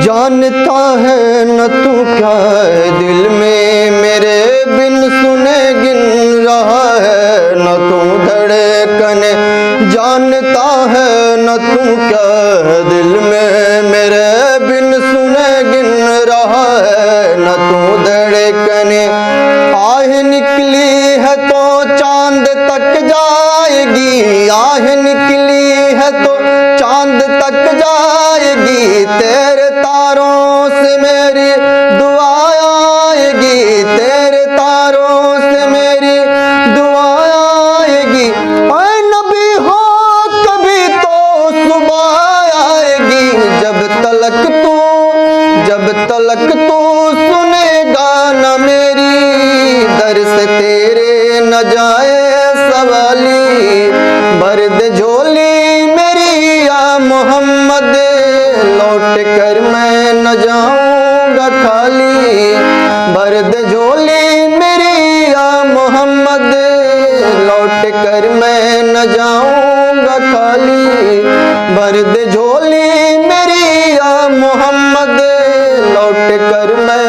जानता है न तू क्या है दिल में मेरे, बिन सुने गिन रहा है न तू धड़कने। जानता है न तू क्या है दिल में मेरे, बिन सुने गिन रहा है न तू धड़कने। आह निकली है तो चांद तक जाएगी, आह निकली है तो चांद तक जाएगी। तेरे तारों से मेरी दुआ आएगी, तेरे तारों से मेरी दुआ आएगी। ऐ नबी हो कभी तो सुबह आएगी, जब तलक तू सुनेगा न मेरी, दर से तेरे न जाए सवाली। भर दे झोली मेरी या मोहम्मद, लौट कर मैं न जाऊंगा खाली। भर दे झोली मेरी या मोहम्मद, लौट कर मैं न जाऊंगा खाली। भर दे झोली मेरी या मोहम्मद, लौट कर मैं